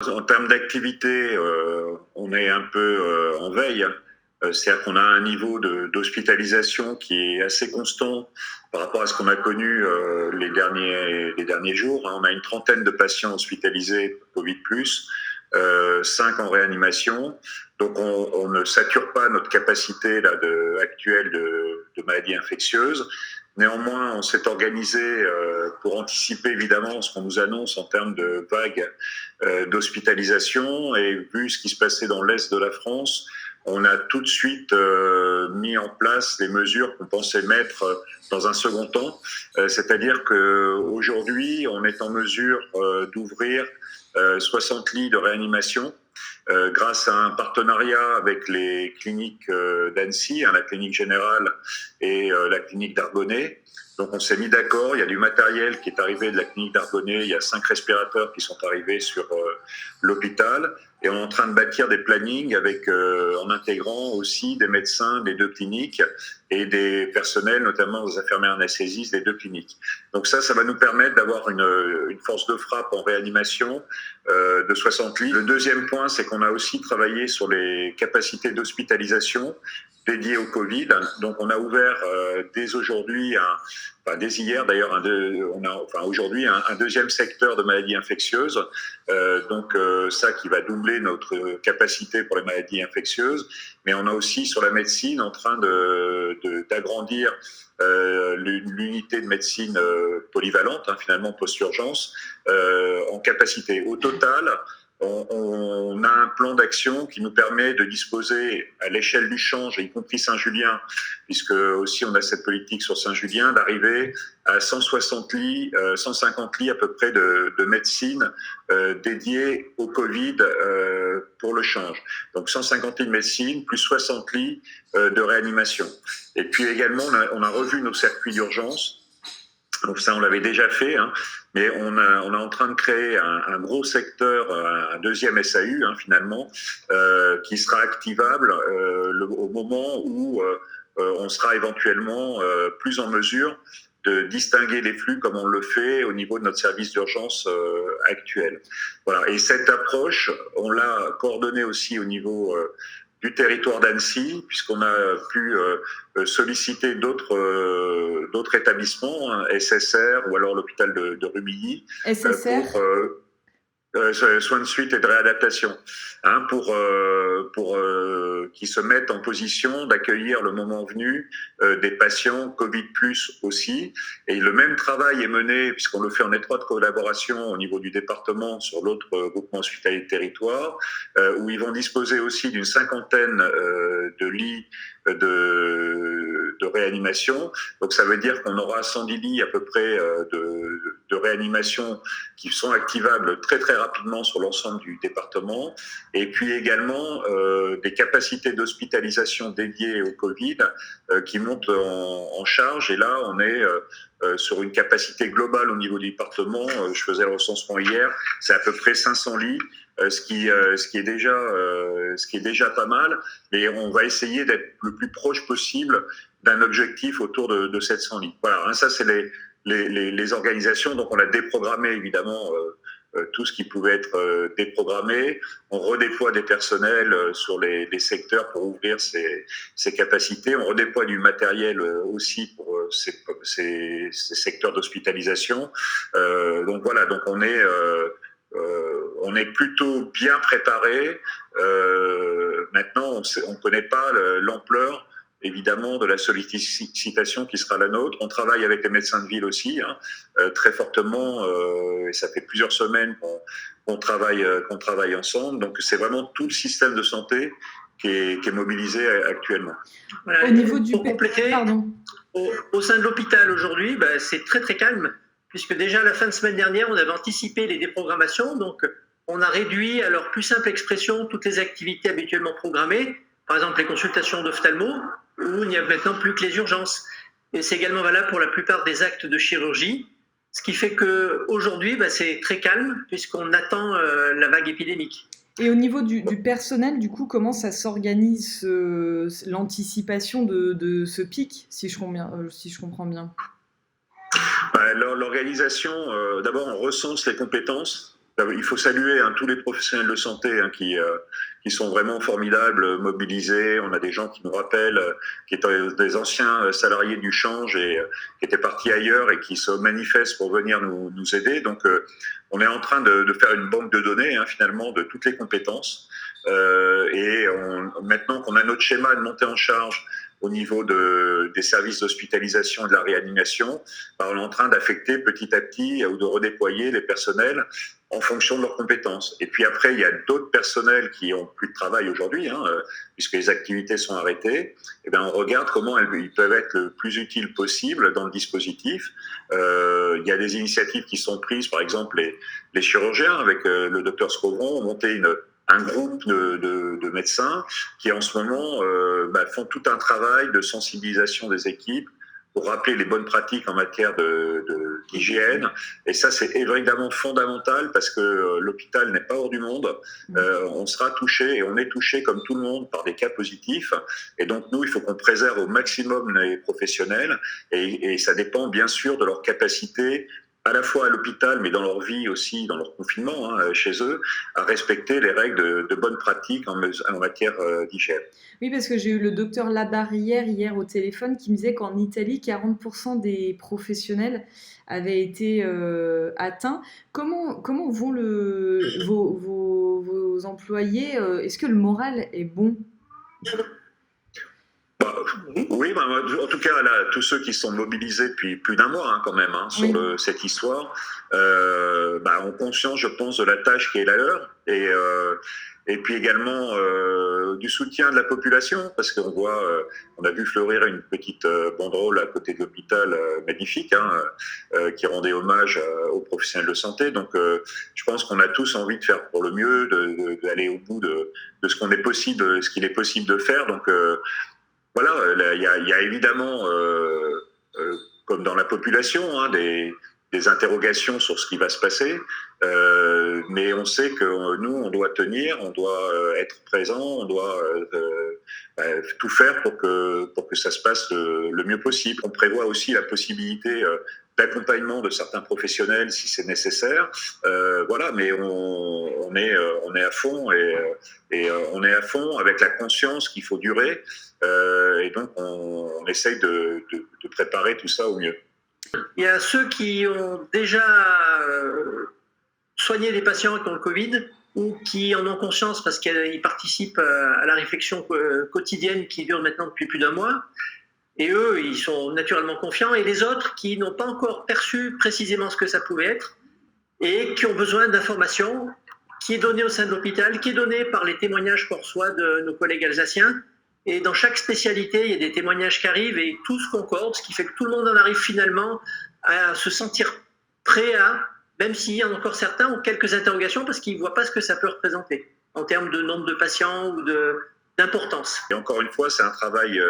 En termes d'activité, on est un peu en veille. C'est-à-dire qu'on a un niveau d'hospitalisation qui est assez constant par rapport à ce qu'on a connu les derniers jours. On a une trentaine de patients hospitalisés Covid+, 5 en réanimation. Donc on ne sature pas notre capacité actuelle de maladies infectieuses. Néanmoins, on s'est organisé pour anticiper évidemment ce qu'on nous annonce en termes de vagues d'hospitalisation, et vu ce qui se passait dans l'Est de la France, on a tout de suite mis en place les mesures qu'on pensait mettre dans un second temps. C'est-à-dire qu'aujourd'hui, on est en mesure d'ouvrir 60 lits de réanimation grâce à un partenariat avec les cliniques d'Annecy, la clinique générale et la clinique d'Argonnet. Donc on s'est mis d'accord, il y a du matériel qui est arrivé de la clinique d'Argonnet, il y a 5 respirateurs qui sont arrivés sur l'hôpital, et on est en train de bâtir des plannings en intégrant aussi des médecins des deux cliniques et des personnels, notamment des infirmières anesthésistes des deux cliniques. Donc ça va nous permettre d'avoir une force de frappe en réanimation de 60 lits. Le deuxième point, c'est qu'on a aussi travaillé sur les capacités d'hospitalisation dédiées au Covid. Donc on a ouvert dès aujourd'hui, dès hier d'ailleurs, aujourd'hui un deuxième secteur de maladies infectieuses. Ça qui va doubler notre capacité pour les maladies infectieuses. Mais on a aussi sur la médecine en train d'agrandir l'unité de médecine polyvalente, finalement post-urgence, en capacité. Au total, on a un plan d'action qui nous permet de disposer à l'échelle du Change, y compris Saint-Julien, puisque aussi on a cette politique sur Saint-Julien, d'arriver à 160 lits, 150 lits à peu près de médecine dédiés au Covid pour le Change. Donc 150 lits de médecine plus 60 lits de réanimation. Et puis également, on a revu nos circuits d'urgence. Donc ça, on l'avait déjà fait, mais on est en train de créer un gros secteur, un deuxième SAU finalement, qui sera activable au moment où on sera éventuellement plus en mesure de distinguer les flux comme on le fait au niveau de notre service d'urgence actuel. Voilà. Et cette approche, on l'a coordonnée aussi au niveau du territoire d'Annecy, puisqu'on a pu solliciter d'autres établissements, SSR ou alors l'hôpital de Rumilly, SSR pour soins de suite et de réadaptation, pour qu'ils se mettent en position d'accueillir le moment venu des patients Covid+ aussi. Et le même travail est mené, puisqu'on le fait en étroite collaboration au niveau du département sur l'autre groupement hospitalier de territoire, où ils vont disposer aussi d'une cinquantaine de lits de réanimation. Donc ça veut dire qu'on aura 110 lits à peu près de réanimation qui sont activables très très rapidement sur l'ensemble du département, et puis également des capacités d'hospitalisation dédiées au Covid qui montent en charge. Et là, on est sur une capacité globale au niveau du département. Je faisais le recensement hier, c'est à peu près 500 lits, ce qui est déjà pas mal. Mais on va essayer d'être le plus proche possible d'un objectif autour de 700 lits. Voilà, ça c'est les organisations. Donc on a déprogrammé évidemment tout ce qui pouvait être déprogrammé. On redéploie des personnels sur les secteurs pour ouvrir ces capacités. On redéploie du matériel aussi pour ces secteurs d'hospitalisation. Donc voilà, donc on est plutôt bien préparé. Maintenant, on ne connaît pas l'ampleur évidemment de la sollicitation qui sera la nôtre. On travaille avec les médecins de ville aussi, très fortement, et ça fait plusieurs semaines qu'on travaille ensemble. Donc c'est vraiment tout le système de santé qui est mobilisé actuellement. Voilà. Au niveau du... Pour compléter, au sein de l'hôpital aujourd'hui, c'est très très calme, puisque déjà à la fin de semaine dernière, on avait anticipé les déprogrammations, donc on a réduit à leur plus simple expression toutes les activités habituellement programmées, par exemple les consultations d'ophtalmo, où il n'y a maintenant plus que les urgences. Et c'est également valable pour la plupart des actes de chirurgie, ce qui fait qu'aujourd'hui, c'est très calme, puisqu'on attend la vague épidémique. Et au niveau du personnel, du coup, comment ça s'organise l'anticipation de ce pic, si je comprends bien? L'organisation, d'abord, on recense les compétences il faut saluer tous les professionnels de santé qui sont vraiment formidables, mobilisés. On a des gens qui nous rappellent, qui étaient des anciens salariés du change et qui étaient partis ailleurs et qui se manifestent pour venir nous aider. Donc, on est en train de faire une banque de données, finalement, de toutes les compétences. Maintenant qu'on a notre schéma de montée en charge au niveau des services d'hospitalisation et de la réanimation, on est en train d'affecter petit à petit ou de redéployer les personnels en fonction de leurs compétences. Et puis après, il y a d'autres personnels qui ont plus de travail aujourd'hui, puisque les activités sont arrêtées. Et bien, on regarde comment ils peuvent être le plus utiles possible dans le dispositif. Il y a des initiatives qui sont prises, par exemple, les chirurgiens, avec le docteur Scovron, ont monté un groupe de médecins qui, en ce moment, font tout un travail de sensibilisation des équipes pour rappeler les bonnes pratiques en matière d'hygiène. Et ça, c'est évidemment fondamental parce que l'hôpital n'est pas hors du monde. On sera touché et on est touché comme tout le monde par des cas positifs. Et donc, nous, il faut qu'on préserve au maximum les professionnels et ça dépend bien sûr de leur capacité à la fois à l'hôpital, mais dans leur vie aussi, dans leur confinement, chez eux, à respecter les règles de bonnes pratiques en matière d'hygiène. Oui, parce que j'ai eu le docteur Labarrière hier au téléphone qui me disait qu'en Italie, 40% des professionnels avaient été atteints. Comment vont vos employés? Est-ce que le moral est bon? Oui, en tout cas, là, tous ceux qui sont mobilisés depuis plus d'un mois quand même sur cette histoire ont conscience, je pense, de la tâche qui est la leur et puis également du soutien de la population parce qu'on voit, on a vu fleurir une petite banderole à côté de l'hôpital magnifique qui rendait hommage aux professionnels de santé. Donc, je pense qu'on a tous envie de faire pour le mieux, d'aller au bout de ce qu'on est possible, ce qu'il est possible de faire. Donc voilà, il y a évidemment, comme dans la population, des interrogations sur ce qui va se passer, mais on sait que nous, on doit tenir, on doit être présent, on doit tout faire pour que ça se passe le mieux possible. On prévoit aussi la possibilité d'accompagnement de certains professionnels si c'est nécessaire. Voilà, mais on est à fond et on est à fond avec la conscience qu'il faut durer. Et donc, on essaye de préparer tout ça au mieux. Il y a ceux qui ont déjà soigné des patients qui ont le Covid ou qui en ont conscience parce qu'ils participent à la réflexion quotidienne qui dure maintenant depuis plus d'un mois. Et eux, ils sont naturellement confiants. Et les autres qui n'ont pas encore perçu précisément ce que ça pouvait être et qui ont besoin d'informations qui est donnée au sein de l'hôpital, qui est donnée par les témoignages qu'on reçoit de nos collègues alsaciens. Et dans chaque spécialité, il y a des témoignages qui arrivent et tout se concorde, ce qui fait que tout le monde en arrive finalement à se sentir prêt même s'il y en a encore certains ont quelques interrogations parce qu'ils ne voient pas ce que ça peut représenter en termes de nombre de patients ou d'importance. Et encore une fois, c'est un travail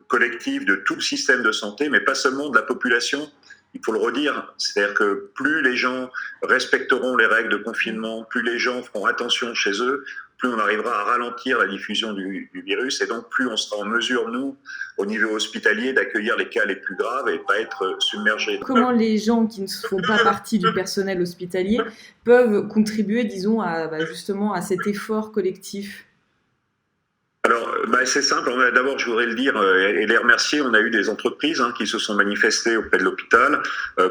collectif de tout le système de santé, mais pas seulement de la population. Il faut le redire, c'est-à-dire que plus les gens respecteront les règles de confinement, plus les gens feront attention chez eux, plus on arrivera à ralentir la diffusion du virus et donc plus on sera en mesure, nous, au niveau hospitalier, d'accueillir les cas les plus graves et pas être submergés. Comment les gens qui ne font pas partie du personnel hospitalier peuvent contribuer, disons, justement à cet effort collectif ? Alors, c'est simple. D'abord, je voudrais le dire et les remercier. On a eu des entreprises qui se sont manifestées auprès de l'hôpital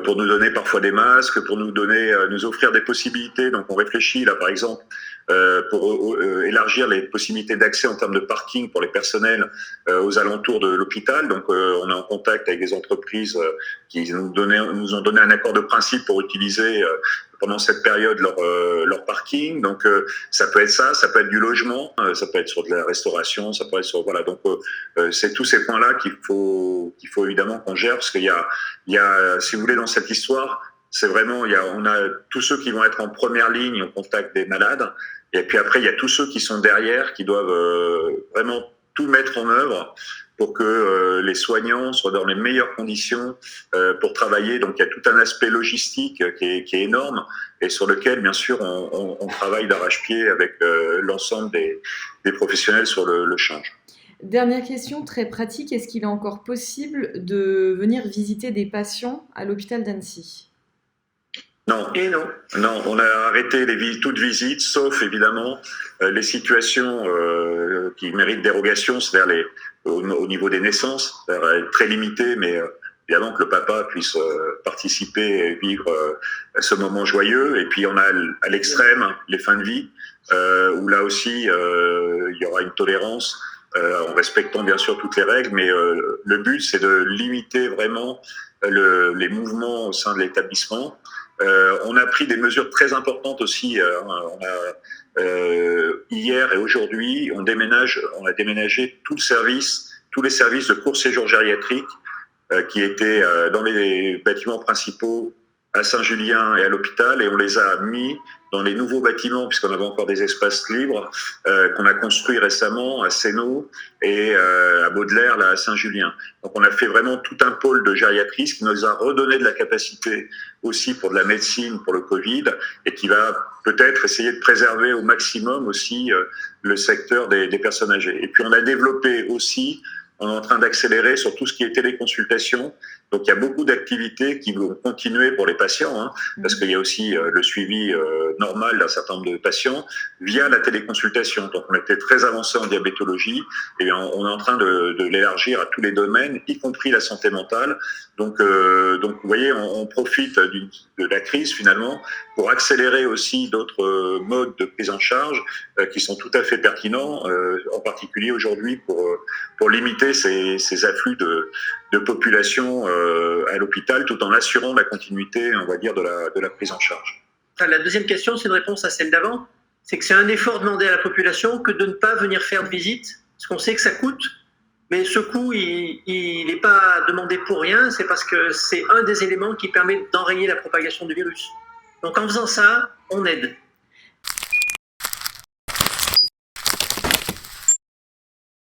pour nous donner parfois des masques, pour nous offrir des possibilités. Donc, on réfléchit là, par exemple, pour élargir les possibilités d'accès en termes de parking pour les personnels aux alentours de l'hôpital. Donc, on est en contact avec des entreprises qui nous ont donné un accord de principe pour utiliser pendant cette période leur parking. Donc ça peut être ça peut être du logement, ça peut être sur de la restauration, ça peut être sur voilà. Donc c'est tous ces points-là qu'il faut évidemment qu'on gère parce qu'il y a si vous voulez dans cette histoire, c'est vraiment on a tous ceux qui vont être en première ligne au contact des malades et puis après il y a tous ceux qui sont derrière qui doivent vraiment tout mettre en œuvre pour que les soignants soient dans les meilleures conditions pour travailler. Donc il y a tout un aspect logistique qui est énorme et sur lequel, bien sûr, on travaille d'arrache-pied avec l'ensemble des professionnels sur le change. Dernière question très pratique, est-ce qu'il est encore possible de venir visiter des patients à l'hôpital d'Annecy ? Non. Et non. Non, on a arrêté toute visite, sauf évidemment les situations qui méritent dérogation, c'est-à-dire au niveau des naissances, c'est-à-dire très limité, mais évidemment que le papa puisse participer et vivre ce moment joyeux. Et puis on a à l'extrême les fins de vie, où là aussi il y aura une tolérance en respectant bien sûr toutes les règles, mais le but c'est de limiter vraiment les mouvements au sein de l'établissement. On a pris des mesures très importantes aussi. Hier et aujourd'hui, on a déménagé tous les services de court séjour gériatrique qui étaient dans les bâtiments principaux à Saint-Julien et à l'hôpital, et on les a mis dans les nouveaux bâtiments, puisqu'on avait encore des espaces libres, qu'on a construits récemment à Sénaux et à Baudelaire, là, à Saint-Julien. Donc on a fait vraiment tout un pôle de gériatrie, ce qui nous a redonné de la capacité aussi pour de la médecine, pour le Covid, et qui va peut-être essayer de préserver au maximum aussi le secteur des personnes âgées. Et puis on a développé aussi, on est en train d'accélérer sur tout ce qui est téléconsultation. Donc il y a beaucoup d'activités qui vont continuer pour les patients, hein, parce qu'il y a aussi le suivi normal d'un certain nombre de patients via la téléconsultation. Donc on était très avancé en diabétologie, et on est en train de l'élargir à tous les domaines, y compris la santé mentale. Donc vous voyez, on profite de la crise finalement pour accélérer aussi d'autres modes de prise en charge qui sont tout à fait pertinents, en particulier aujourd'hui pour limiter ces afflux de population à l'hôpital, tout en assurant la continuité, on va dire, de la prise en charge. La deuxième question, c'est une réponse à celle d'avant. C'est que c'est un effort demandé à la population que de ne pas venir faire de visite, parce qu'on sait que ça coûte, mais ce coût, il n'est pas demandé pour rien, c'est parce que c'est un des éléments qui permet d'enrayer la propagation du virus. Donc en faisant ça, on aide.